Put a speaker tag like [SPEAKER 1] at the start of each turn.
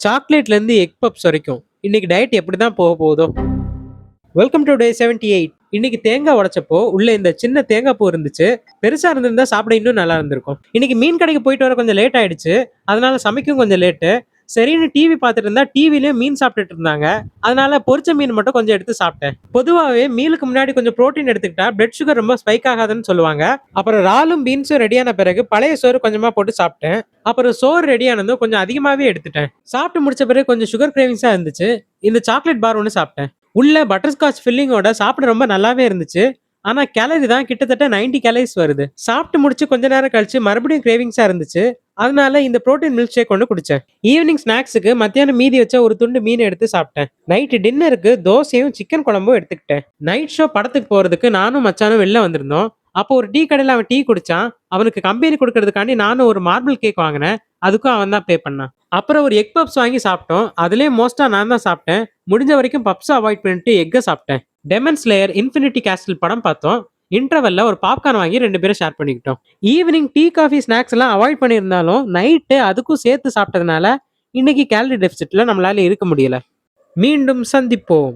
[SPEAKER 1] சாக்லேட்லேருந்து egg puffs வரைக்கும் இன்னைக்கு diet எப்படி தான் போக போகுதோ. Welcome to day 78. இன்னைக்கு தேங்காய் உடைச்சப்போ உள்ள இந்த சின்ன தேங்காய் பூ இருந்துச்சு. பெருசா இருந்திருந்தா சாப்பிட இன்னும் நல்லா இருந்திருக்கும். இன்னைக்கு மீன் கடைக்கு போயிட்டு வர கொஞ்சம் லேட் ஆயிடுச்சு. அதனால சமைக்கவும் கொஞ்சம் லேட்டு. சரின்னு டிவி பார்த்துட்டு இருந்தா டிவிலயும் மீன் சாப்பிட்டுட்டு இருந்தாங்க. அதனால பொரிச்ச மீன் மட்டும் கொஞ்சம் எடுத்து சாப்பிட்டேன். பொதுவாகவே மீலுக்கு முன்னாடி கொஞ்சம் புரோட்டீன் எடுத்துக்கிட்டா பிளட் சுகர் ரொம்ப ஸ்பைக் ஆகாதுன்னு சொல்லுவாங்க. அப்புறம் இறாலும் பீன்ஸும் ரெடியான பிறகு பழைய சோறு கொஞ்சமா போட்டு சாப்பிட்டேன். அப்புறம் சோறு ரெடியானதும் கொஞ்சம் அதிகமாவே எடுத்துட்டேன். சாப்பிட்டு முடிச்ச பிறகு கொஞ்சம் சுகர் கிரேவிங்ஸா இருந்துச்சு. இந்த சாக்லேட் பார் ஒன்று சாப்பிட்டேன். உள்ள பட்டர்ஸ்காட்ச் ஃபில்லிங்கோட சாப்பிட ரொம்ப நல்லாவே இருந்துச்சு. ஆனா கேலரி தான் கிட்டத்தட்ட 90 கேலரிஸ் வருது. சாப்பிட்டு முடிச்சு கொஞ்ச நேரம் கழிச்சு மறுபடியும் கிரேவிங்ஸா இருந்துச்சு. அதனால இந்த புரோட்டீன் மில்க் ஷேக் ஒன்று குடிச்சேன். ஈவினிங் ஸ்நாக்ஸுக்கு மத்தியானம் மீதி வச்ச ஒரு துண்டு மீன் எடுத்து சாப்பிட்டேன். நைட்டு டின்னருக்கு தோசையும் சிக்கன் குழம்பும் எடுத்துக்கிட்டேன். நைட் ஷோ படத்துக்கு போறதுக்கு நானும் மச்சானும் வெளில வந்திருந்தோம். அப்போ ஒரு டீ கடையில் அவன் டீ குடிச்சான். அவனுக்கு கம்பெனி கொடுக்கறதுக்காண்டி நானும் ஒரு மார்பிள் கேக் வாங்கினேன். அதுக்கும் அவன் தான் பே பண்ணான். அப்புறம் ஒரு எக் பப்ஸ் வாங்கி சாப்பிட்டோம். அதுலயே மோஸ்டா நான் தான் சாப்பிட்டேன். முடிஞ்ச வரைக்கும் பப்ஸ் அவாய்ட் பண்ணிட்டு எக்கை சாப்பிட்டேன். டெமன் ஸ்லேயர் இன்ஃபினிட்டி கேஸ்டில் படம் பார்த்தோம். இன்டர்வெல்ல ஒரு பாப்கார்ன் வாங்கி 2 பேரும் ஷேர் பண்ணிக்கிட்டோம். ஈவினிங் டீ, காஃபி, ஸ்நாக்ஸ் எல்லாம் அவாய்ட் பண்ணியிருந்தாலும் நைட்டு அதுக்கும் சேர்த்து சாப்பிட்டதுனால இன்னைக்கு கேலரி டெபிசிட்ல நம்மளால இருக்க முடியல. மீண்டும் சந்திப்போம்.